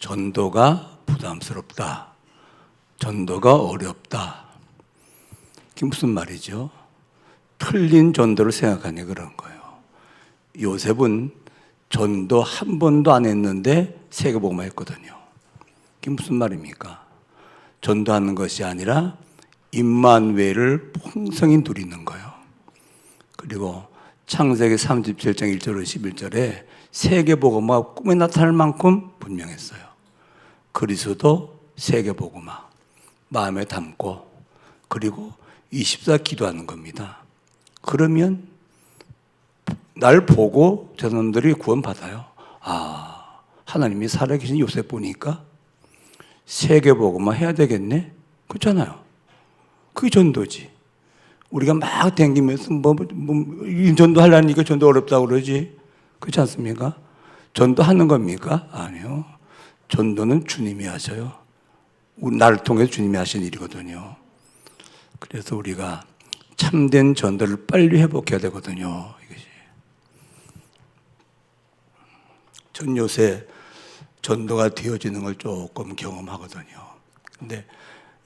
전도가 부담스럽다. 전도가 어렵다. 그게 무슨 말이죠? 틀린 전도를 생각하니 그런 거예요. 요셉은 전도 한 번도 안 했는데 세계복음화 했거든요. 그게 무슨 말입니까? 전도하는 것이 아니라 임마누엘을 풍성히 누리는 거예요. 그리고 창세기 37장 1절로 11절에 세계복음화 꿈에 나타날 만큼 분명했어요. 그리스도 세계복음화 마음에 담고 그리고 24 기도하는 겁니다. 그러면 날 보고 저 사람들이 구원받아요. 아, 하나님이 살아계신 요셉 보니까 세계복음화 해야 되겠네? 그렇잖아요. 그게 전도지. 우리가 막 댕기면서 전도하려니까 전도 어렵다고 그러지. 그렇지 않습니까? 전도하는 겁니까? 아니요. 전도는 주님이 하셔요. 나를 통해서 주님이 하신 일이거든요. 그래서 우리가 참된 전도를 빨리 회복해야 되거든요. 이것이. 전 요새 전도가 되어지는 걸 조금 경험하거든요. 근데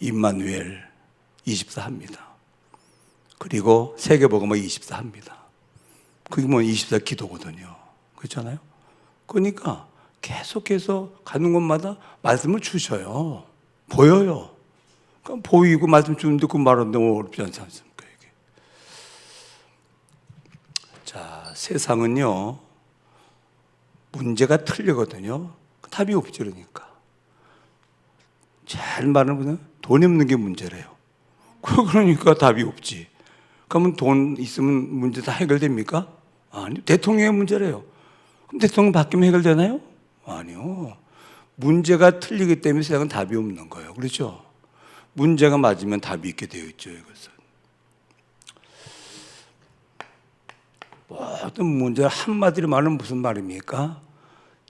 임마누엘 24 합니다. 그리고 세계복음화 24 합니다. 그게 뭐 24 기도거든요. 그렇잖아요? 그러니까 계속해서 가는 곳마다 말씀을 주셔요. 보여요. 그러니까 보이고 말씀 주는데 그 말은 너무 어렵지 않지 않습니까? 이게. 자, 세상은요, 문제가 틀리거든요. 답이 없죠, 그러니까. 잘 말하면 돈이 없는 게 문제래요. 그러니까 답이 없지. 그러면 돈 있으면 문제 다 해결됩니까? 아니요. 대통령의 문제래요. 그럼 대통령 바뀌면 해결되나요? 아니요. 문제가 틀리기 때문에 세상은 답이 없는 거예요. 그렇죠? 문제가 맞으면 답이 있게 되어 있죠, 이것은. 모든 문제 한마디로 말하면 무슨 말입니까?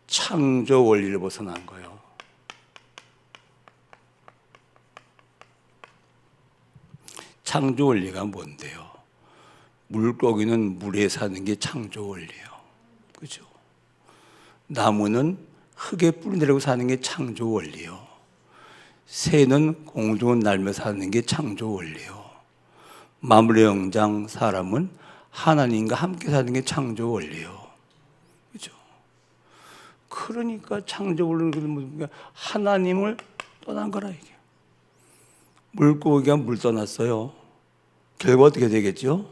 창조 원리를 벗어난 거예요. 창조 원리가 뭔데요? 물고기는 물에 사는 게 창조 원리예요. 그렇죠? 나무는 흙에 뿌리 내리고 사는 게 창조 원리예요. 새는 공중을 날며 사는 게 창조 원리예요. 마물의 영장 사람은 하나님과 함께 사는 게 창조 원리예요. 그렇죠? 그러니까 창조 원리는 하나님을 떠난 거라 이게. 물고기가 물 떠났어요. 결과 어떻게 되겠죠?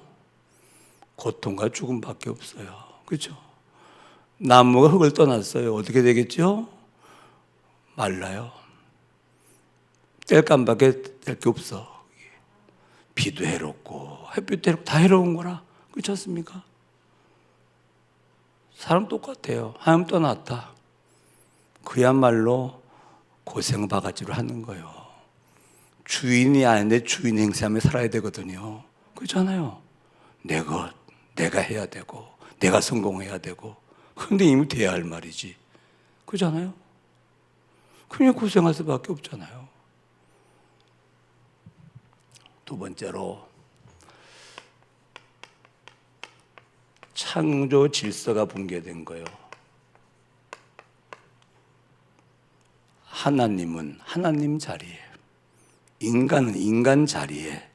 고통과 죽음밖에 없어요. 그렇죠? 나무가 흙을 떠났어요. 어떻게 되겠죠? 말라요. 뗄감밖에 뗄 게 없어. 비도 해롭고 햇빛도 해롭고 다 해로운 거라. 그렇지 않습니까? 사람 똑같아요. 하나님 떠났다. 그야말로 고생 바가지로 하는 거예요. 주인이 아닌데 주인 행세하며 살아야 되거든요. 그렇잖아요. 내가 해야 되고 내가 성공해야 되고 그런데 이미 돼야 할 말이지. 그렇잖아요. 그냥 고생할 수밖에 없잖아요. 두 번째로 창조 질서가 붕괴된 거예요. 하나님은 하나님 자리에, 인간은 인간 자리에,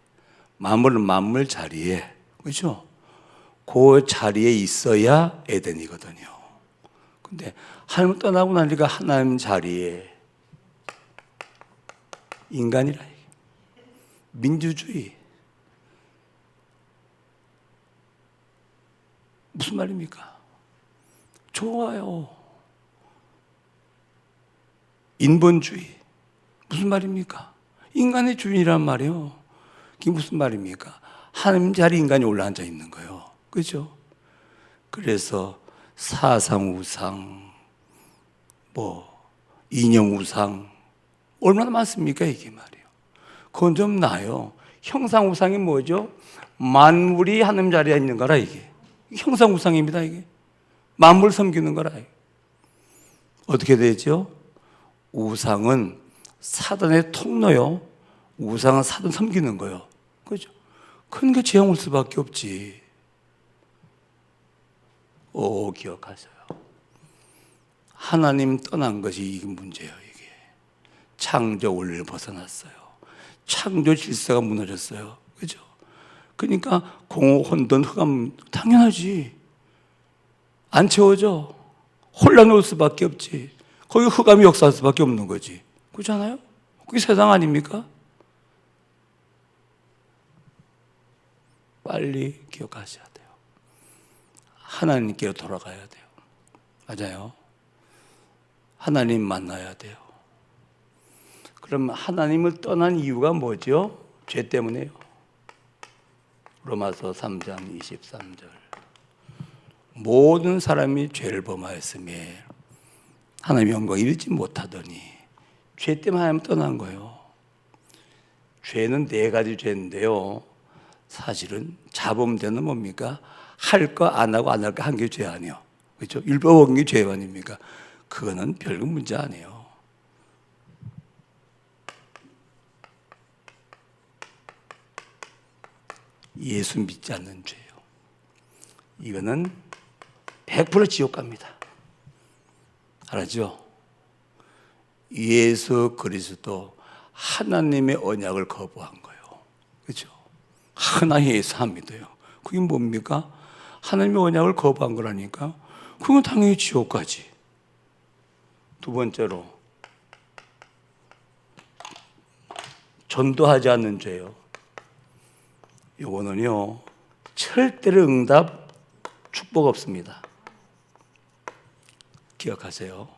만물은 만물 자리에, 그렇죠? 그 자리에 있어야 에덴이거든요. 근데 하나님 떠나고 나니까 하나님 자리에 인간이라. 민주주의. 무슨 말입니까? 좋아요. 인본주의. 무슨 말입니까? 인간의 주인이란 말이에요. 그게 무슨 말입니까? 하나님 자리 인간이 올라앉아 있는 거예요. 그렇죠? 그래서 사상우상, 인형우상 얼마나 많습니까? 이게 말이에요. 그건 좀 나요. 형상우상이 뭐죠? 만물이 하나님 자리에 있는 거라 이게. 형상우상입니다 이게. 만물 섬기는 거라. 어떻게 되죠? 우상은 사단의 통로요. 우상은 사단 섬기는 거요. 그죠? 그러니까 재앙 올 수밖에 없지. 기억하세요. 하나님 떠난 것이 이게 문제예요. 이게 창조 원리를 벗어났어요. 창조 질서가 무너졌어요. 그죠? 그러니까 공허, 혼돈, 흑암 당연하지. 안 채워져. 혼란이 올 수밖에 없지. 거기 흑암이 역사할 수밖에 없는 거지. 그렇잖아요? 그게 세상 아닙니까? 빨리 기억하셔야 돼요. 하나님께로 돌아가야 돼요. 맞아요. 하나님 만나야 돼요. 그럼 하나님을 떠난 이유가 뭐죠? 죄 때문에요. 로마서 3장 23절. 모든 사람이 죄를 범하였음에 하나님의 영광을 이루지 못하더니 죄 때문에 하나님 떠난 거예요. 죄는 네 가지 죄인데요. 사실은 자범죄는 뭡니까? 할 거 안 하고 안 할 거 한 게 죄 아니에요. 그렇죠? 율법 어긴 게 죄 아닙니까? 그거는 별거 문제 아니에요. 예수 믿지 않는 죄예요. 이거는 100% 지옥 갑니다. 알았죠? 예수 그리스도 하나님의 언약을 거부한 거예요. 그렇죠? 하나님 예수 안 믿어요. 그게 뭡니까? 하나님의 언약을 거부한 거라니까. 그건 당연히 지옥 가지. 두 번째로 전도하지 않는 죄요. 요거는요 절대로 응답 축복 없습니다. 기억하세요.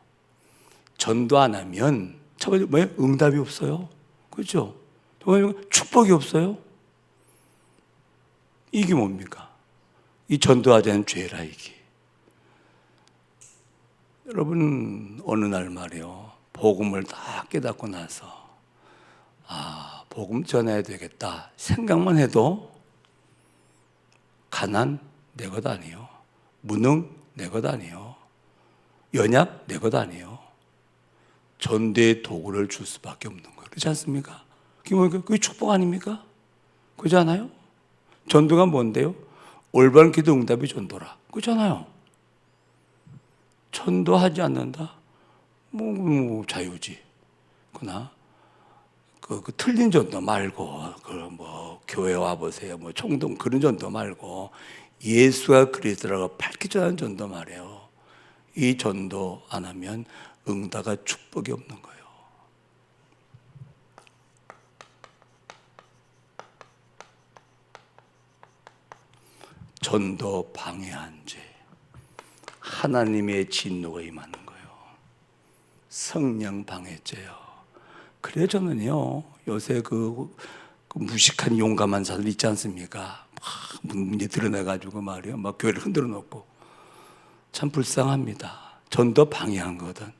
전도 안 하면 첫 번째 뭐예요? 응답이 없어요. 그렇죠? 두 번째 축복이 없어요. 이게 뭡니까? 이 전도하지 않은 죄라 이게. 여러분 어느 날 말이요 복음을 다 깨닫고 나서 복음 전해야 되겠다 생각만 해도 가난 내 것 아니에요. 무능 내 것 아니에요. 연약 내 것 아니에요. 전도의 도구를 줄 수밖에 없는 거예요. 그렇지 않습니까? 그게 축복 아닙니까? 그렇지 않아요? 전도가 뭔데요? 올바른 기도 응답이 전도라. 그렇잖아요. 전도하지 않는다? 뭐 자유지. 그러나 그 틀린 전도 말고 교회 와 보세요. 총동 그런 전도 말고 예수가 그리스도라고 밝히 전하는 전도 말이에요. 이 전도 안 하면 응답과 축복이 없는 거예요. 전도 방해한 죄. 하나님의 진노가 임하는 거예요. 성령 방해죄요. 그래 저는요 요새 그 무식한 용감한 자들 있지 않습니까? 막 문제 드러내가지고 말이요 막 교회를 흔들어 놓고 참 불쌍합니다. 전도 방해한 거든.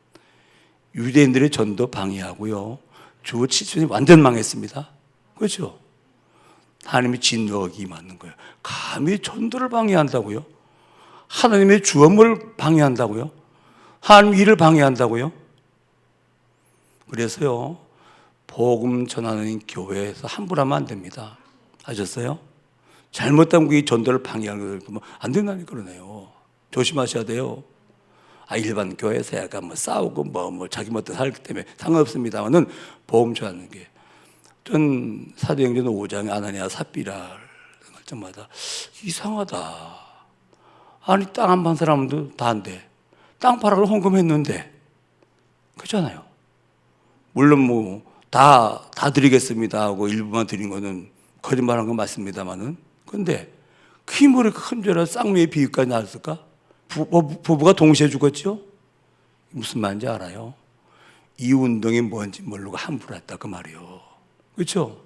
유대인들의 전도 방해하고요 주 7천이 완전 망했습니다. 그렇죠? 하나님의 진노가 임하는 거예요. 감히 전도를 방해한다고요? 하나님의 주업을 방해한다고요? 하나님 일을 방해한다고요? 그래서요 복음 전하는 교회에서 함부로 하면 안 됩니다. 아셨어요? 잘못하면 그게 전도를 방해하는 거 안 된다니까 그러네요. 조심하셔야 돼요. 일반 교회에서 약간 싸우고 자기 멋대로 살기 때문에 상관없습니다만은 복음 전하는 게 전 사도행전 5장에 아나니아 삽비라를 할 때마다 이상하다. 아니 땅 한 판 사람도 다 안 돼. 땅 팔아서 헌금했는데 그렇잖아요. 물론 다 드리겠습니다 하고 일부만 드린 거는 거짓말한 건 맞습니다만은 근데 그 힘으로 큰 죄라 쌍미의 비유까지 나왔을까? 부부가 동시에 죽었죠? 무슨 말인지 알아요? 이 운동이 뭔지 모르고 함부로 했다 그 말이요. 그렇죠?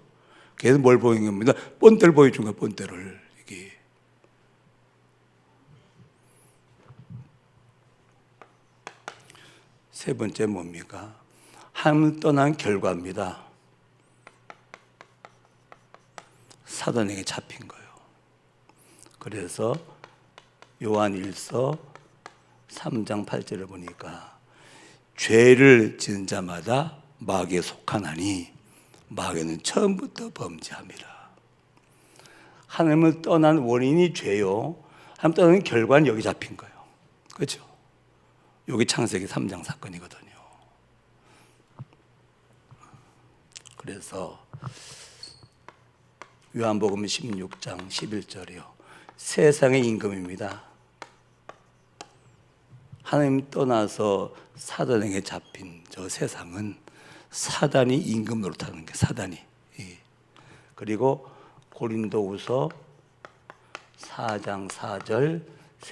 그래서 뭘 보인 겁니다. 본때를 보여준 거야, 본때를. 이게. 세 번째 뭡니까? 하나님을 떠난 결과입니다. 사단에게 잡힌 거예요. 그래서 요한 1서 3장 8절을 보니까 죄를 지은 자마다 마귀에 속하나니 마귀는 처음부터 범죄합니다. 하나님을 떠난 원인이 죄요. 하나님 떠나는 결과는 여기 잡힌 거예요. 그렇죠? 여기 창세기 3장 사건이거든요. 그래서 요한복음 16장 11절이요. 세상의 임금입니다. 하나님 떠나서 사단에게 잡힌 저 세상은 사단이 임금 노릇하는 게 사단이. 그리고 고린도후서 4장 4절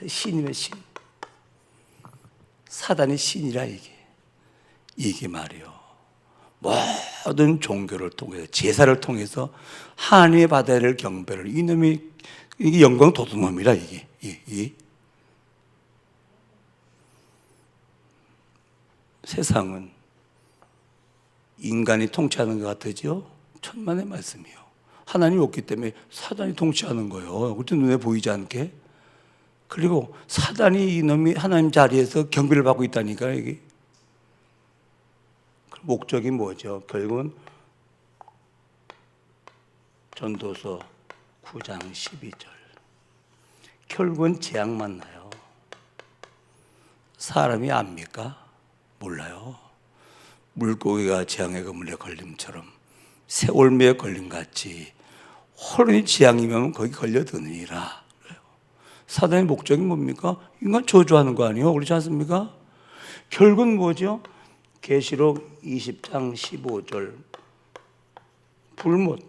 신임의 신. 사단이 신이라 이게 말이요. 모든 종교를 통해서 제사를 통해서 하나님의 받아야 될 경배를 이놈이 이게 영광 도둑놈이라 이게. 세상은 인간이 통치하는 것 같으죠? 천만의 말씀이요. 하나님이 없기 때문에 사단이 통치하는 거예요. 그때 눈에 보이지 않게. 그리고 사단이 이놈이 하나님 자리에서 경배를 받고 있다니까 이게. 목적이 뭐죠? 결국은 전도서 9장 12절. 결국은 재앙만 나요. 사람이 압니까? 몰라요. 물고기가 재앙의 그물에 걸림처럼 새올매에 걸림 같이 홀연히 재앙이면 거기 걸려드느니라. 사단의 목적이 뭡니까? 인간 저주하는 거 아니에요? 그렇지 않습니까? 결국은 뭐죠? 계시록 20장 15절 불못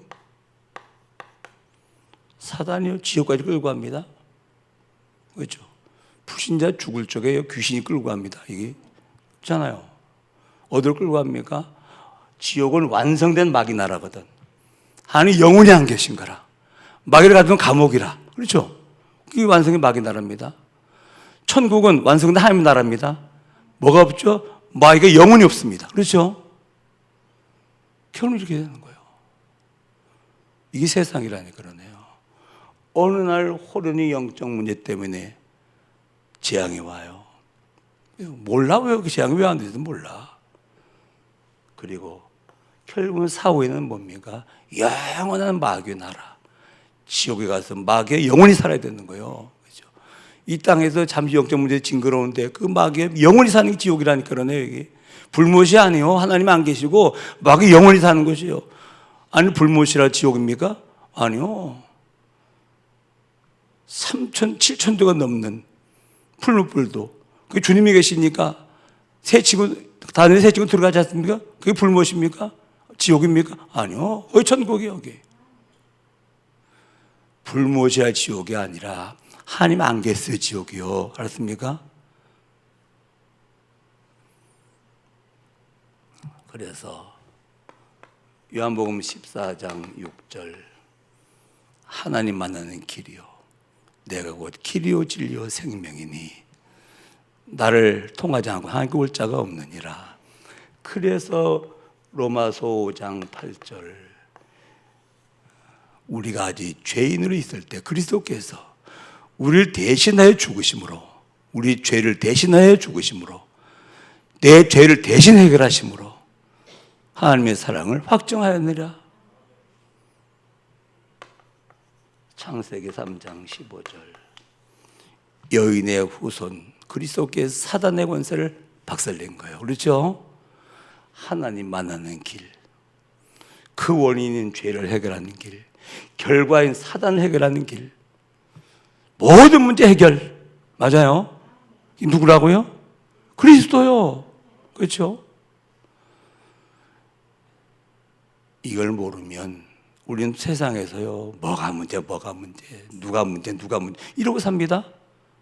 사단이요 지옥까지 끌고 갑니다. 그렇죠? 불신자 죽을 적에 귀신이 끌고 갑니다. 이게 있잖아요. 어디로 끌고 갑니까? 지옥은 완성된 마귀 나라거든. 하나님 영원히 안 계신 거라. 마귀를 가두면 감옥이라. 그렇죠? 그게 완성된 마귀 나라입니다. 천국은 완성된 하나님 나라입니다. 뭐가 없죠? 마귀가 영원히 없습니다. 그렇죠? 결국 이렇게 되는 거예요. 이게 세상이라니 그러네요. 어느 날 호련히 영적 문제 때문에 재앙이 와요. 몰라 왜 그 재앙이 왜 안 되는지 몰라. 그리고 결국은 사후에는 뭡니까? 영원한 마귀의 나라. 지옥에 가서 마귀가 영원히 살아야 되는 거예요. 그렇죠? 이 땅에서 잠시 영적 문제 징그러운데 그 마귀가 영원히 사는 게 지옥이라니까 그러네요. 이게 불못이 아니요. 하나님 안 계시고 마귀 영원히 사는 것이요. 아니 불못이라 지옥입니까? 아니요. 3천, 7천도가 넘는 풀무불도 그게 주님이 계시니까 다른 새 치고 들어가지 않습니까? 그게 불못입니까? 지옥입니까? 아니요. 거기 천국이에요. 여기. 불못이야 지옥이 아니라 하나님 안 계세요 지옥이요. 알았습니까? 그래서 요한복음 14장 6절 하나님 만나는 길이요 내가 곧 길이요 진리요 생명이니 나를 통하지 않고 하나님께 올 자가 없느니라. 그래서 로마서 5장 8절 우리가 아직 죄인으로 있을 때 그리스도께서 우리를 대신하여 죽으심으로 우리 죄를 대신하여 죽으심으로 내 죄를 대신 해결하심으로 하나님의 사랑을 확정하였느라. 창세기 3장 15절 여인의 후손 그리스도께서 사단의 권세를 박살낸 거예요. 그렇죠? 하나님 만나는 길, 그 원인인 죄를 해결하는 길, 결과인 사단을 해결하는 길, 모든 문제 해결. 맞아요? 누구라고요? 그리스도요. 그렇죠? 이걸 모르면 우리는 세상에서요 뭐가 문제 누가 문제 이러고 삽니다.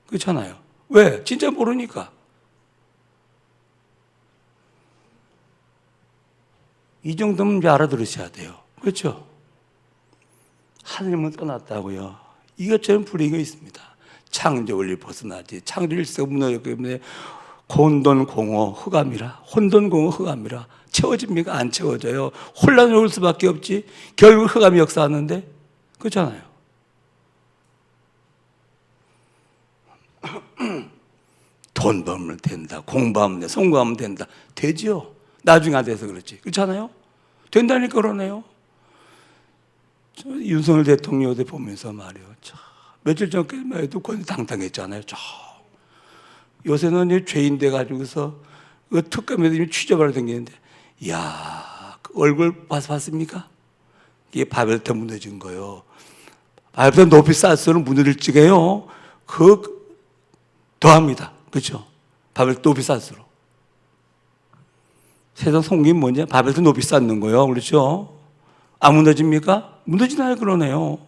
그렇잖아요. 왜? 진짜 모르니까. 이 정도면 이제 알아들으셔야 돼요. 그렇죠? 하나님은 떠났다고요. 이것처럼 불의가 있습니다. 창조 원리 벗어나지. 창조 일세가 무너졌기 때문에 혼돈공허 흑암이라 채워집니까? 안 채워져요. 혼란이 올 수밖에 없지. 결국 흑암이 역사하는데 그렇잖아요. 돈 벌면 된다. 공부하면 된다. 성공하면 된다. 되죠. 나중에 안 돼서 그렇지. 그렇잖아요. 된다니까 그러네요. 윤석열 대통령 어디 보면서 말이에요. 며칠 전까지만 해도 권위 당당했잖아요. 요새는 이 죄인 돼가지고서 그 특검에도 취재하러 다니는데, 이야, 그 얼굴 봤습니까? 이게 바벨탑 무너진 거요. 바벨탑 높이 쌓을수록 무너질지게요. 더합니다. 그렇죠? 바벨탑 높이 쌓을수록. 세상 성경이 뭐냐? 바벨탑 높이 쌓는 거요. 그렇죠? 안 무너집니까? 무너지나요? 그러네요.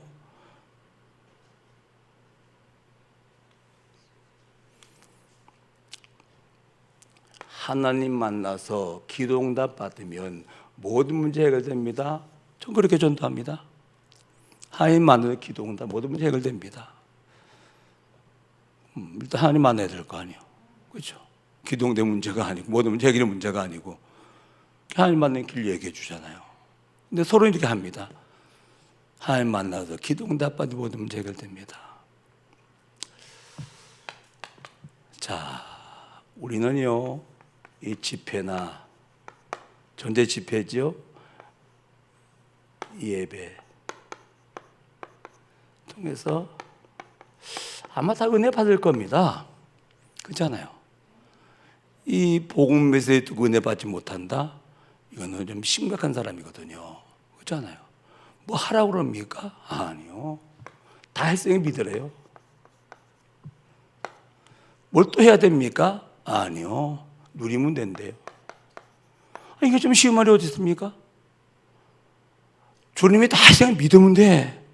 하나님 만나서 기도응답 받으면 모든 문제 해결됩니다. 전 그렇게 전도합니다. 하나님 만나서 기도응답 모든 문제 해결됩니다. 일단 하나님 만나야 될 거 아니에요. 그렇죠? 기도응답 문제가 아니고 모든 문제 해결의 문제가 아니고 하나님 만나는 길 얘기해 주잖아요. 근데 서로 이렇게 합니다. 하나님 만나서 기도응답 받으면 모든 문제 해결됩니다. 자, 우리는요, 이 집회나 전제 집회죠, 이 예배 통해서 아마 다 은혜 받을 겁니다. 그렇잖아요. 이 복음에서 은혜 받지 못한다? 이거는 좀 심각한 사람이거든요. 그렇잖아요. 뭐 하라고 그럽니까? 아니요. 다 했으니 믿으래요. 뭘 또 해야 됩니까? 아니요. 누리면 된대요. 이게 좀 쉬운 말이 어디 있습니까? 주님이 다 했으니 믿으면 돼.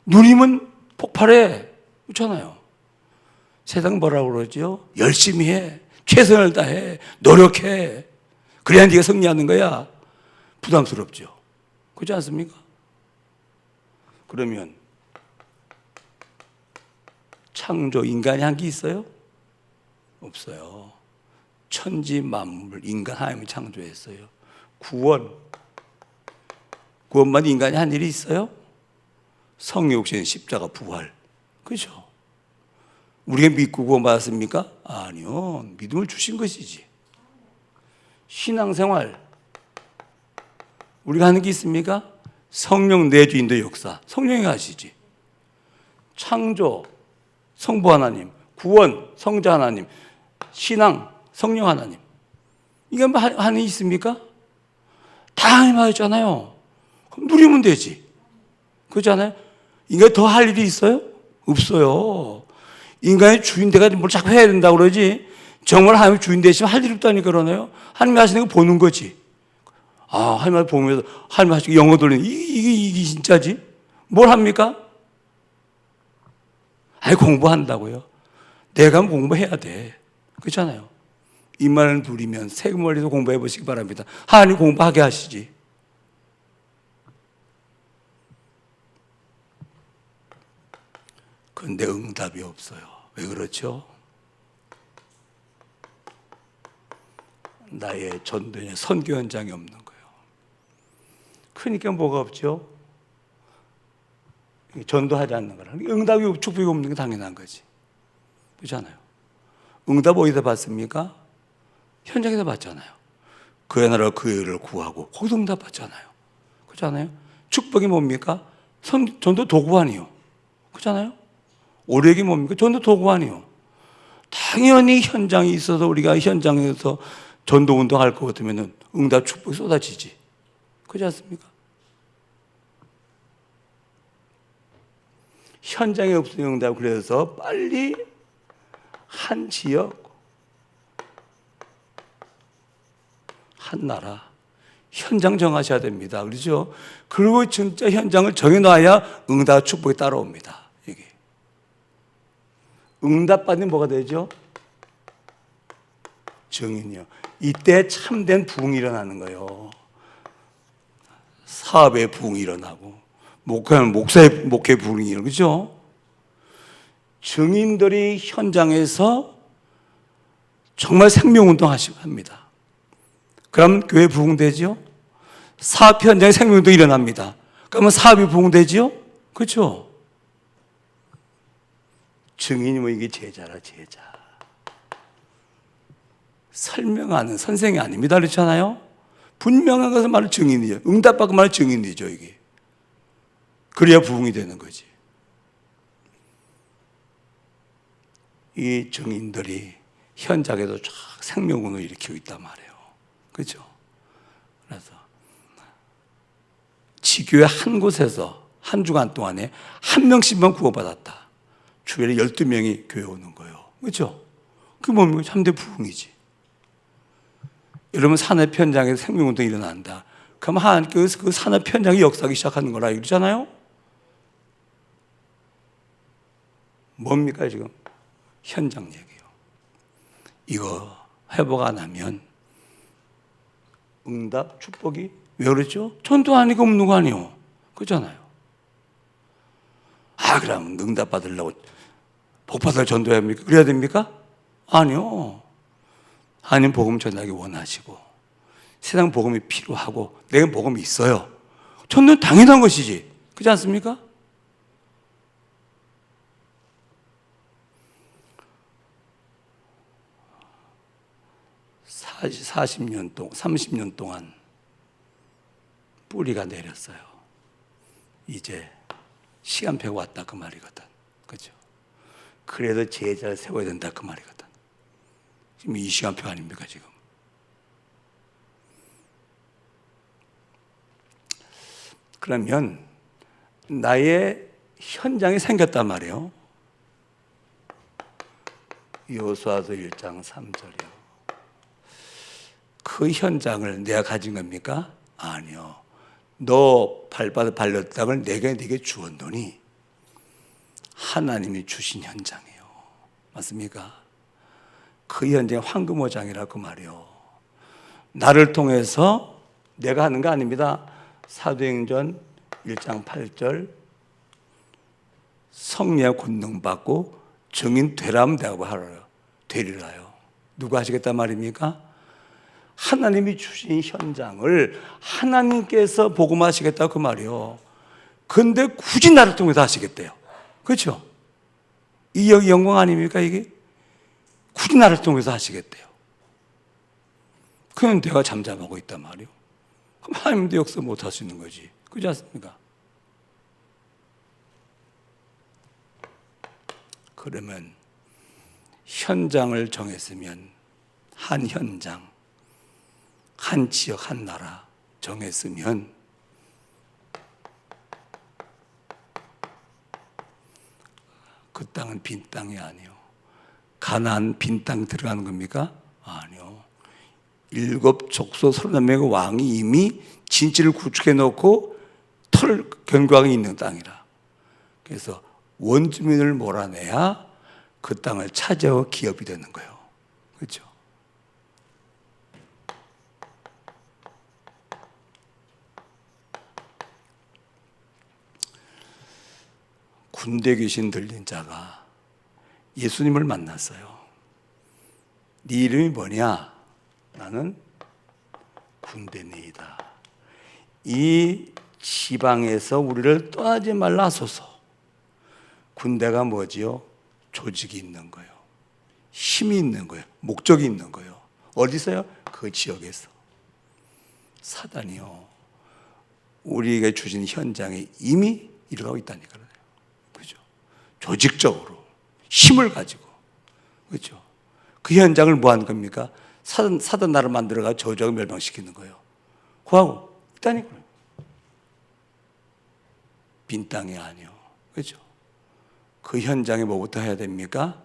누리면 폭발해. 그렇잖아요. 세상 뭐라고 그러죠? 열심히 해. 최선을 다해. 노력해. 그래야 네가 승리하는 거야. 부담스럽죠. 그렇지 않습니까? 그러면 창조, 인간이 한 게 있어요? 없어요. 천지 만물, 인간 하나님이 창조했어요. 구원만 인간이 한 일이 있어요? 성육신, 십자가, 부활. 그렇죠? 우리가 믿고 구원받았습니까? 아니요. 믿음을 주신 것이지. 신앙생활, 우리가 하는 게 있습니까? 성령 내주인도 역사, 성령이 하시지. 창조, 성부 하나님, 구원, 성자 하나님, 신앙, 성령 하나님. 이게 뭐 하는 게 있습니까? 다 하나님 하셨잖아요. 그럼 누리면 되지. 그렇잖아요? 인간이 더 할 일이 있어요? 없어요. 인간의 주인 돼가지고 뭘 자꾸 해야 된다고 그러지. 정말 하나님 주인 되시면 할 일이 없다니까 그러네요. 하나님이 하시는 거 보는 거지. 아, 하나님 보면서 하나님 하시고 영어 돌리는 이게 진짜지? 뭘 합니까? 아니, 공부한다고요. 내가 공부해야 돼. 그렇잖아요. 이 말을 누리면 세금 원리도 공부해 보시기 바랍니다. 하나님 공부하게 하시지. 그런데 응답이 없어요. 왜 그렇죠? 나의 전도의 선교 현장이 없는 거예요. 그러니까 뭐가 없죠? 전도하지 않는 거라. 응답이 축복이 없는 게 당연한 거지. 그렇잖아요. 응답 어디서 받습니까? 현장에서 받잖아요. 그의 나라 그의 의를 구하고 거기서 응답 받잖아요. 그렇잖아요. 축복이 뭡니까? 전도 도구 아니요. 그렇잖아요. 오력이 뭡니까? 전도 도구 아니요. 당연히 현장이 있어서 우리가 현장에서 전도 운동할 것 같으면 응답 축복이 쏟아지지. 그렇지 않습니까? 현장에 없으니 응답. 그래서 빨리 한 지역, 한 나라, 현장 정하셔야 됩니다. 그렇죠? 그리고 진짜 현장을 정해놔야 응답 축복이 따라옵니다. 이게. 응답 받으면 뭐가 되죠? 증인이요. 이때 참된 부흥이 일어나는 거예요. 사업의 부흥이 일어나고, 목회하면 목사의 목회 부흥이 일어나고, 그죠? 증인들이 현장에서 정말 생명운동 합니다. 그럼 교회 부흥되죠? 사업 현장에 생명운동이 일어납니다. 그러면 사업이 부흥되죠? 그렇죠? 증인이 뭐 이게 제자라, 제자. 설명하는 선생이 아닙니다. 그렇잖아요? 분명한 것을 말을 증인이죠. 응답받고 말을 증인이죠, 이게. 그래야 부흥이 되는 거지. 이 증인들이 현장에도 쫙 생명운을 일으키고 있단 말이에요. 그렇죠? 그래서 지교회 한 곳에서 한 주간 동안에 한 명씩만 구원받았다. 주일에 12명이 교회 오는 거예요. 그렇죠? 그게 뭡니까? 참대 부흥이지. 여러분 산업 현장에서 생명운동이 일어난다. 그럼 하나님께서 그 산업 현장이 역사하기 시작하는 거라 이러잖아요. 뭡니까 지금? 현장 얘기예요. 이거 회복 안 하면 응답, 축복이 왜 그랬죠? 전도 아니고 없는 거 아니에요. 그렇잖아요. 그럼 응답 받으려고 복 받을 전도해야 합니까? 그래야 됩니까? 아니요. 하나님 복음 전하기 원하시고 세상 복음이 필요하고 내가 복음이 있어요. 전도는 당연한 것이지. 그렇지 않습니까? (40년) 동안 30년 동안 뿌리가 내렸어요. 이제 시간표가 왔다 그 말이거든. 그렇죠? 그래도 제자를 세워야 된다 그 말이거든. 지금 이 시간표 아닙니까 지금? 그러면 나의 현장이 생겼단 말이에요. 여호수아서 1장 3절이요. 그 현장을 내가 가진 겁니까? 아니요. 너 발렸던 땅을 내가 네게 주었노니 하나님이 주신 현장이에요. 맞습니까? 그 현장이 황금어장이라고 말이요. 나를 통해서 내가 하는 거 아닙니다. 사도행전 1장 8절 성령 권능 받고 증인 되라면 되라고 하라요. 되리라요. 누가 하시겠단 말입니까? 하나님이 주신 현장을 하나님께서 복음하시겠다 그 말이요. 근데 굳이 나를 통해서 하시겠대요. 그렇죠? 이 영광 아닙니까 이게? 굳이 나를 통해서 하시겠대요. 그럼 내가 잠잠하고 있단 말이요. 그럼 하나님도 역사 못 하시는 거지. 그렇지 않습니까? 그러면 현장을 정했으면 한 현장, 한 지역, 한 나라 정했으면 그 땅은 빈 땅이 아니요. 가나안 빈 땅 들어가는 겁니까? 아니요. 7족속 30명의 왕이 이미 진지를 구축해 놓고 털 견고하게 있는 땅이라. 그래서 원주민을 몰아내야 그 땅을 차지하고 기업이 되는 거예요. 그렇죠? 군대 귀신 들린 자가 예수님을 만났어요. 네 이름이 뭐냐? 나는 군대네이다. 이 지방에서 우리를 떠나지 말라 하소서. 군대가 뭐지요? 조직이 있는 거예요. 힘이 있는 거예요. 목적이 있는 거예요. 어디서요? 그 지역에서. 사단이요. 우리에게 주신 현장에 이미 일어나고 있다니까요. 그죠? 조직적으로 힘을 가지고. 그죠? 그 현장을 뭐 하는 겁니까? 사단 나라를 만들어가 저주하고 멸망시키는 거예요. 그하고 있다니까요. 빈 땅이 아니요. 그죠? 그 현장에 뭐부터 해야 됩니까?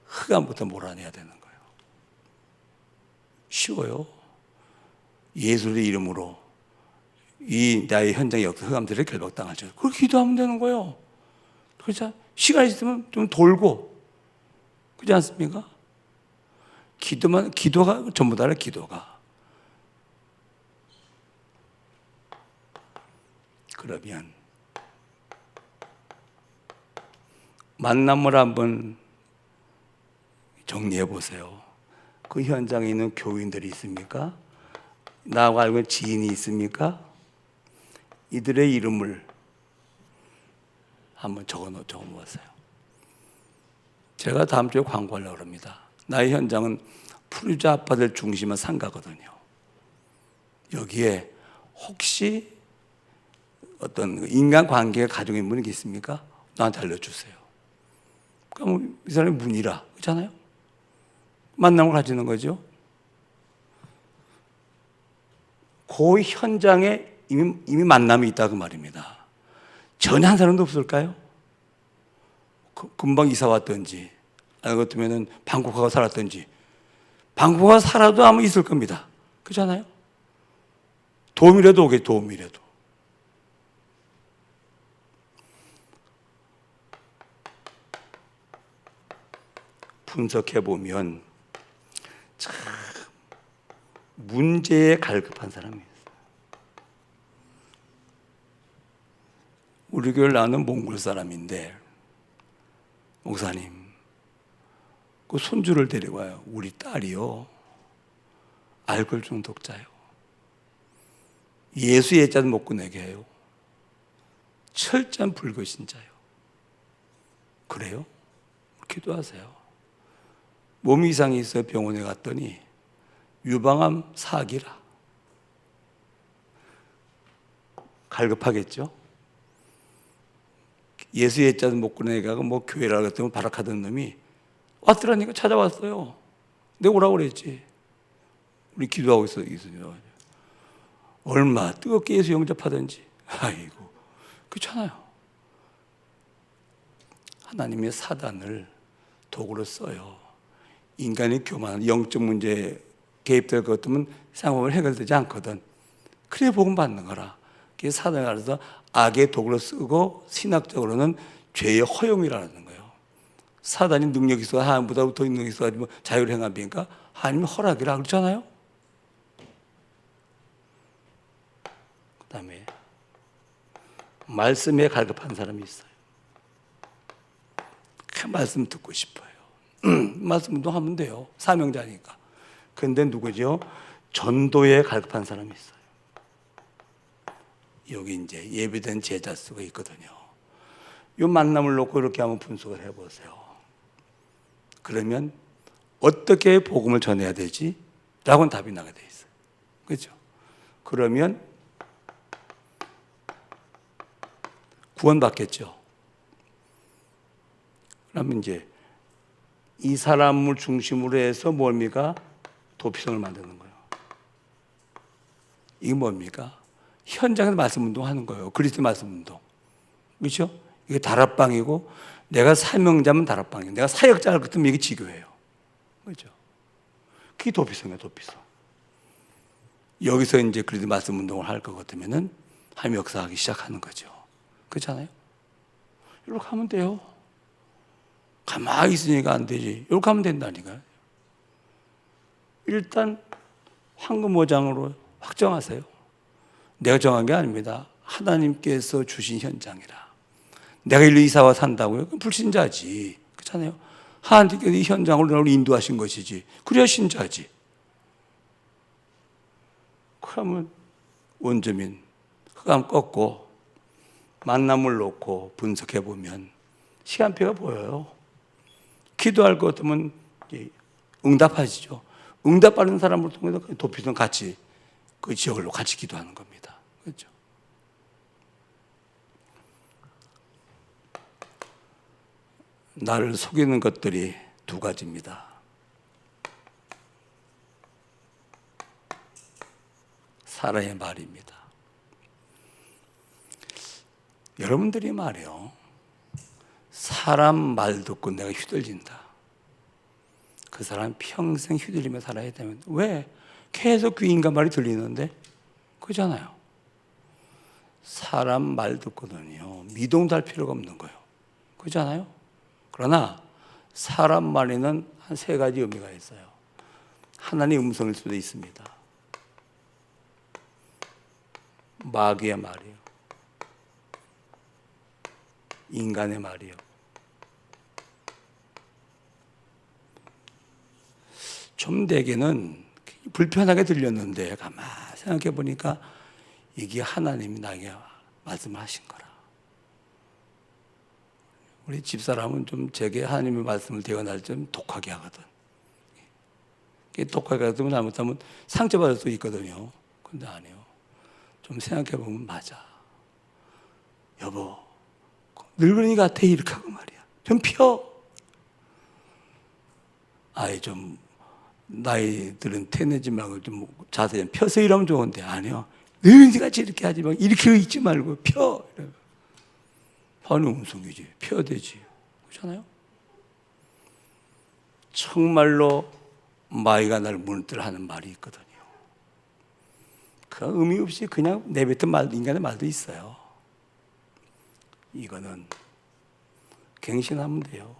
흑암부터 몰아내야 되는 거예요. 쉬워요. 예수의 이름으로 이 나의 현장의 흑암들을 결박당하죠. 그렇게 기도하면 되는 거예요. 그렇죠? 시간이 있으면 좀 돌고, 그렇지 않습니까? 기도가 전부 다라 기도가. 그러면 만남을 한번 정리해 보세요. 그 현장에 있는 교인들이 있습니까? 나하고 알고 있는 지인이 있습니까? 이들의 이름을 한번 적어 놓으세요. 제가 다음 주에 광고하려고 합니다. 나의 현장은 푸르자 아빠들 중심의 상가거든요. 여기에 혹시 어떤 인간관계가 가지고 있는 분이 있습니까? 나한테 알려주세요. 그럼 이 사람이 문이라 그렇잖아요. 만남을 가지는 거죠. 그 현장에 이미 만남이 있다 그 말입니다. 전혀 한 사람도 없을까요? 금방 이사 왔든지 아니 같으면 방콕하고 살았든지 방콕하고 살아도 아마 있을 겁니다. 그렇잖아요? 도움이라도 오겠죠. 도움이라도. 분석해보면 참 문제에 갈급한 사람이에요. 우리 교회를 나는 몽골 사람인데 목사님 그 손주를 데리고 와요. 우리 딸이요 알코올 중독자요. 예수 예자도 못 꺼내게 해요. 철저한 불교신자요. 그래요? 기도하세요. 몸 이상이 있어요. 병원에 갔더니 유방암 4기라. 갈급하겠죠? 예수 예자도 못 꺼내게 하고 뭐 교회라 그랬더니 발악하던 놈이 왔더라니까 찾아왔어요. 내가 오라고 그랬지. 우리 기도하고 있어요. 얼마 뜨겁게 예수 영접하든지. 아이고, 그렇잖아요. 하나님의 사단을 도구로 써요. 인간의 교만, 영적 문제에 개입될 것 같으면 상황을 해결되지 않거든. 그래 복음 받는 거라. 그게 사단이 알아서 악의 도구로 쓰고 신학적으로는 죄의 허용이라는 거예요. 사단이 능력이 있어 하나님보다 더 능력이 있어가지고 자유를 행합니까? 하나님이 허락이라 그러잖아요. 그 다음에 말씀에 갈급한 사람이 있어요. 그 말씀 듣고 싶어요. 말씀 운동하면 돼요. 사명자니까. 그런데 누구죠? 전도에 갈급한 사람이 있어요. 여기 이제 예비된 제자 수가 있거든요. 이 만남을 놓고 이렇게 한번 분석을 해보세요. 그러면 어떻게 복음을 전해야 되지? 라고는 답이 나게 돼 있어요. 그렇죠? 그러면 구원받겠죠. 그러면 이제 이 사람을 중심으로 해서 뭡니까? 도피성을 만드는 거예요. 이게 뭡니까? 현장에서 말씀 운동하는 거예요. 그리스도 말씀 운동. 그렇죠? 이게 다락방이고 내가 사명자면 다락방이에요. 내가 사역자를 같으면 이게 지교예요. 그렇죠? 그게 도피성이에요. 도피성. 여기서 이제 그리스도 말씀 운동을 할 것 같으면은 하나님 역사하기 시작하는 거죠. 그렇잖아요? 이렇게 하면 돼요. 가만히 있으니까 안 되지. 이렇게 하면 된다니까요. 일단 황금오장으로 확정하세요. 내가 정한 게 아닙니다. 하나님께서 주신 현장이라. 내가 일로 이사와 산다고요? 그건 불신자지. 그렇잖아요. 하나님께서 이 현장으로 나를 인도하신 것이지. 그래야 신자지. 그러면 원주민 흑암 꺾고 만남을 놓고 분석해보면 시간표가 보여요. 기도할 것 같으면 응답하시죠. 응답받는 사람을 통해서 도피성 같이 그 지역으로 같이 기도하는 겁니다. 그렇죠? 나를 속이는 것들이 두 가지입니다. 사람의 말입니다. 여러분들이 말이요. 사람 말 듣고 내가 휘둘린다. 그 사람 평생 휘둘리며 살아야 되면 왜? 계속 그 인간 말이 들리는데? 그렇잖아요. 사람 말 듣고는요. 미동도 할 필요가 없는 거예요. 그렇잖아요. 그러나 사람 말에는 한 세 가지 의미가 있어요. 하나님의 음성일 수도 있습니다. 마귀의 말이요. 인간의 말이요. 좀 되게는 불편하게 들렸는데 가만히 생각해 보니까 이게 하나님이 나에게 말씀을 하신 거라. 우리 집사람은 좀 제게 하나님의 말씀을 대언할 때 좀 독하게 하거든. 독하게 하면 잘못하면 상처받을 수 있거든요. 근데 아니요. 좀 생각해 보면 맞아. 여보, 늙은이 같아 이렇게 하고 말이야. 좀 펴. 아이 좀 나이들은 태내지 말고 좀 자세히 펴서 일하면 좋은데 아니요. 능지같이 이렇게 하지 말고 이렇게 있지 말고 펴. 하는 음성이지. 펴야 되지. 그렇잖아요. 정말로 마귀가 날 무너뜨려 하는 말이 있거든요. 그 의미 없이 그냥 내뱉은 말, 인간의 말도 있어요. 이거는 갱신하면 돼요.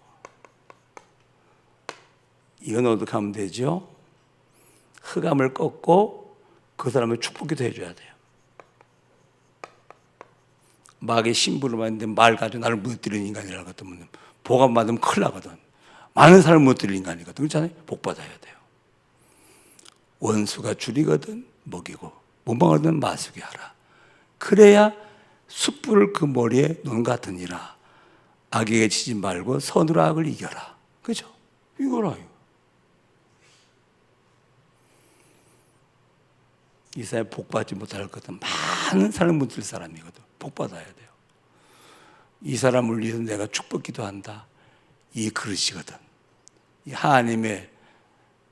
이건 어떻게 하면 되죠? 흑암을 꺾고 그 사람을 축복기도 해줘야 돼요. 마귀의 심부름을 했는데 말 가지고 나를 무너뜨리는 인간이라고 하면 복 안 받으면 큰일 나거든. 많은 사람을 무너뜨리는 인간이거든. 그렇잖아요? 복 받아야 돼요. 원수가 줄이거든 먹이고 무방하든 마수게 하라. 그래야 숯불을 그 머리에 놓은 같으니라. 악에게 지지 말고 선으로 악을 이겨라. 그죠? 이거라. 이 사람이 복 받지 못할 것은 많은 사람을 무너뜨릴 사람이거든. 복 받아야 돼요. 이 사람을 위해서 내가 축복 기도한다. 이 그릇이거든. 이 하나님의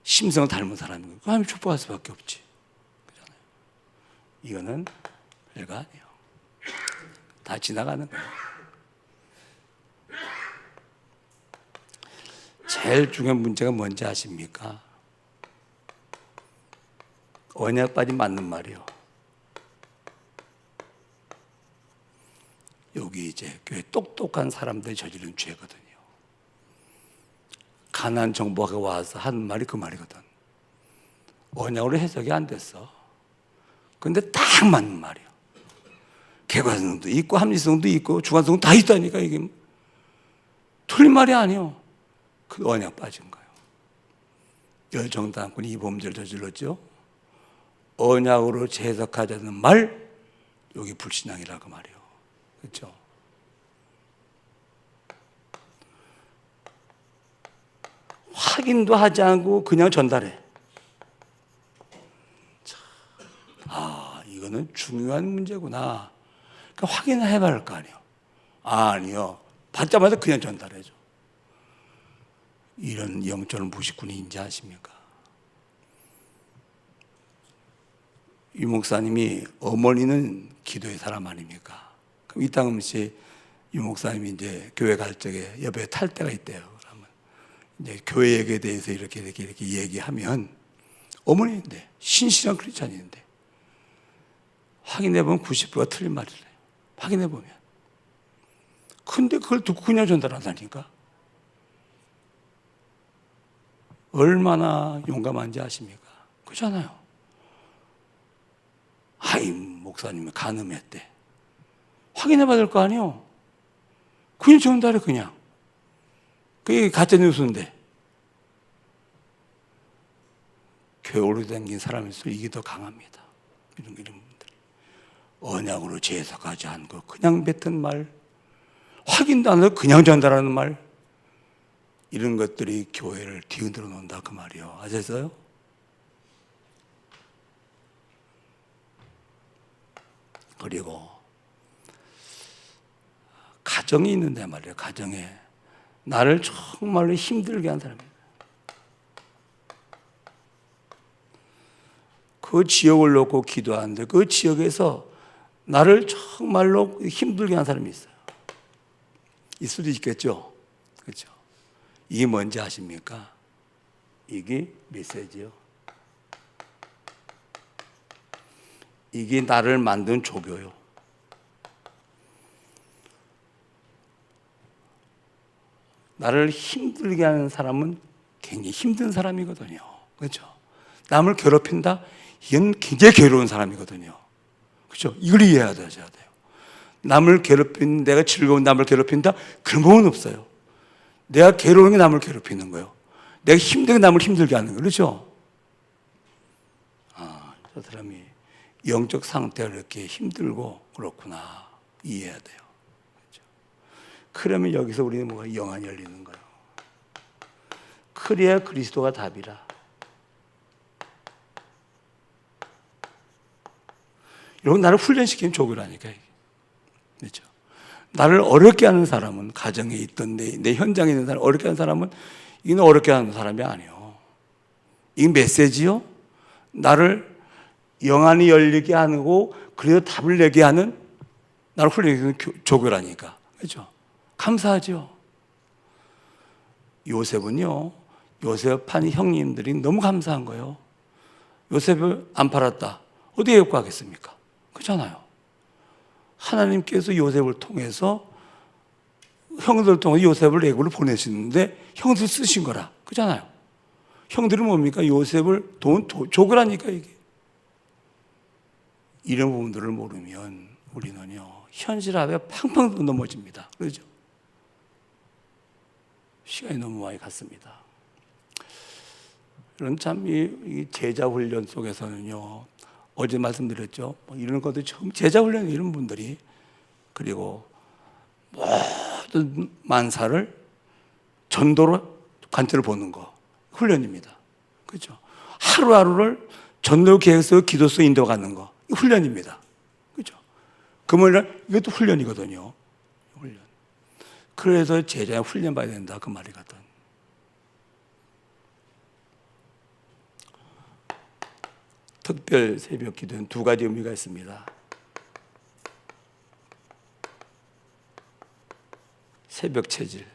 심성을 닮은 사람이거든. 하나님 축복할 수밖에 없지. 그렇잖아요. 이거는 별거 아니에요. 다 지나가는 거예요. 제일 중요한 문제가 뭔지 아십니까? 언약 빠진 맞는 말이요. 여기 이제 교회 똑똑한 사람들이 저지른 죄거든요. 가나안 정보가 와서 한 말이 그 말이거든. 언약으로 해석이 안 됐어. 근데 딱 맞는 말이야. 객관성도 있고 합리성도 있고 주관성도 다 있다니까. 이게 틀린 말이 아니에요. 그 언약 빠진 거예요. 열정당군이 이 범죄를 저질렀죠. 언약으로 재해석하자는 말, 여기 불신앙이라고 말이에요. 그렇죠? 확인도 하지 않고 그냥 전달해. 이거는 중요한 문제구나. 그러니까 확인을 해봐야 할 거 아니에요. 아니요. 받자마자 그냥 전달해줘. 이런 영적인 무식군이 아십니까? 유 목사님이 어머니는 기도의 사람 아닙니까? 그럼 이따금씩 유 목사님이 이제 교회 갈 적에 옆에 탈 때가 있대요. 그러면 이제 교회 얘기에 대해서 이렇게 얘기하면 어머니인데 신실한 크리스찬인데 확인해보면 90%가 틀린 말을 해요. 확인해보면. 근데 그걸 듣고 그냥 전달한다니까. 얼마나 용감한지 아십니까? 그렇잖아요. 목사님이 간음했대. 확인해봐야 될 거 아니에요. 그냥 전달해 그냥. 그게 가짜뉴스인데. 교회 오래 다닌 사람일수록 이게 더 강합니다. 이런 분들이. 언약으로 재해석하지 않고 그냥 뱉은 말, 확인도 안 하고 그냥 전달하는 말, 이런 것들이 교회를 뒤흔들어 놓는다 그 말이에요. 아셨어요? 그리고 가정이 있는데 말이에요. 가정에 나를 정말로 힘들게 한 사람이에요. 그 지역을 놓고 기도하는데 그 지역에서 나를 정말로 힘들게 한 사람이 있어요. 있을 수도 있겠죠. 그렇죠? 이게 뭔지 아십니까? 이게 메시지요. 이게 나를 만든 조교요. 나를 힘들게 하는 사람은 굉장히 힘든 사람이거든요. 그렇죠? 남을 괴롭힌다? 이건 굉장히 괴로운 사람이거든요. 그렇죠? 이걸 이해해야 돼요. 남을 괴롭힌, 내가 즐거운 남을 괴롭힌다? 그런 법은 없어요. 내가 괴로운 게 남을 괴롭히는 거예요. 내가 힘든 게 남을 힘들게 하는 거예요. 그렇죠? 저 사람이 영적 상태가 이렇게 힘들고 그렇구나. 이해해야 돼요. 그렇죠? 그러면 여기서 우리는 뭐가 영안이 열리는 거예요. 그래야 그리스도가 답이라. 여러분, 나를 훈련시키는 조교라니까. 그렇죠? 나를 어렵게 하는 사람은, 가정에 있던 내 현장에 있는 사람, 어렵게 하는 사람은 이는 어렵게 하는 사람이 아니에요. 이 메시지요? 나를 영안이 열리게 하고 그래도 답을 내게 하는 나를 훈련해주는 조교라니까. 그렇죠? 감사하죠. 요셉은요, 요셉한 형님들이 너무 감사한 거예요. 요셉을 안 팔았다. 어디에 구하겠습니까? 그렇잖아요. 하나님께서 요셉을 통해서 형들을 통해 요셉을 애굽으로 보내시는데 형들 쓰신 거라. 그렇잖아요. 형들은 뭡니까? 요셉을 조교라니까 이게. 이런 부분들을 모르면 우리는요, 현실 앞에 팡팡 넘어집니다. 그렇죠? 시간이 너무 많이 갔습니다. 그런 참 이 제자 훈련 속에서는요, 어제 말씀드렸죠. 이런 것도 처음 제자 훈련 이런 분들이, 그리고 모든 만사를 전도로 관점을 보는 거 훈련입니다. 그렇죠? 하루하루를 전도 계획서 기도서 인도가는 거 훈련입니다. 그렇죠? 금요일날 이것도 훈련이거든요. 훈련. 그래서 제자에 훈련 받아야 된다 그 말이거든. 특별 새벽 기도는 두 가지 의미가 있습니다. 새벽 체질.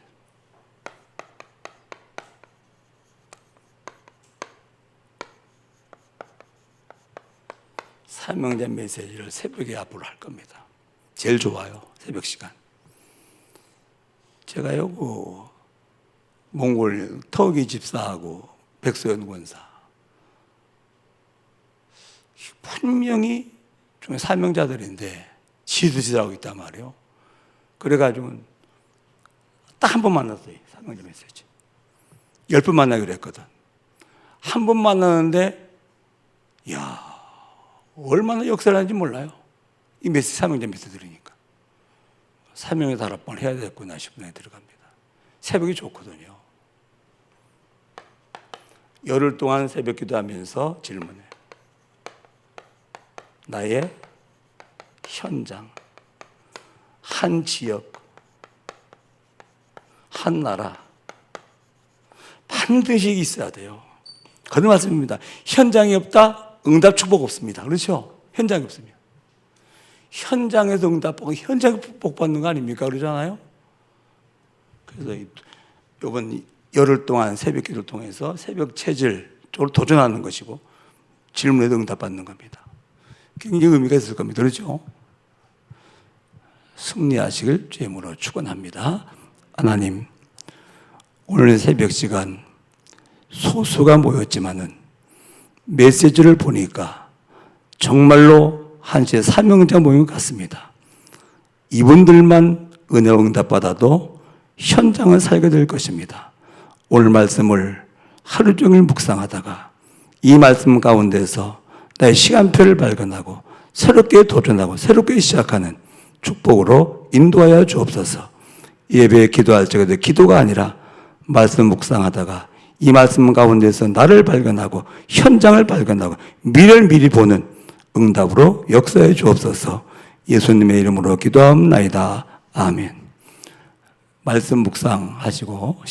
사명자 메시지를 새벽에 앞으로 할 겁니다. 제일 좋아요. 새벽 시간. 제가요, 몽골 터기 집사하고 백소연 권사 분명히 중에 사명자들인데 지도지라고 있단 말이에요. 그래가지고 딱 한 번 만났어요. 사명자 메시지. 10번 만나기로 했거든. 한 번 만나는데 이야, 얼마나 역사를 하는지 몰라요. 이 메시지, 사명자 메시지 들으니까. 사명의 다락방을 해야 되겠구나 싶은 애 들어갑니다. 새벽이 좋거든요. 열흘 동안 새벽 기도하면서 질문해. 나의 현장, 한 지역, 한 나라 반드시 있어야 돼요. 그런 말씀입니다. 현장이 없다, 응답 축복 없습니다. 그렇죠? 현장이 없으면. 현장에서 응답받고 현장에서 복받는 거 아닙니까? 그러잖아요. 그래서 이번 열흘 동안 새벽 기도를 통해서 새벽 체질 쪽으로 도전하는 것이고 질문에도 응답받는 겁니다. 굉장히 의미가 있을 겁니다. 그렇죠? 승리하시길 주임으로 축원합니다. 하나님, 오늘 새벽 시간 소수가 모였지만은 메시지를 보니까 정말로 한시의 사명자 모임 같습니다. 이분들만 은혜 응답받아도 현장을 살게 될 것입니다. 오늘 말씀을 하루 종일 묵상하다가 이 말씀 가운데서 나의 시간표를 발견하고 새롭게 도전하고 새롭게 시작하는 축복으로 인도하여 주옵소서. 예배에 기도할 적에도 기도가 아니라 말씀 묵상하다가 이 말씀 가운데서 나를 발견하고 현장을 발견하고 미래를 미리 보는 응답으로 역사해 주옵소서. 예수님의 이름으로 기도하옵나이다. 아멘. 말씀 묵상하시고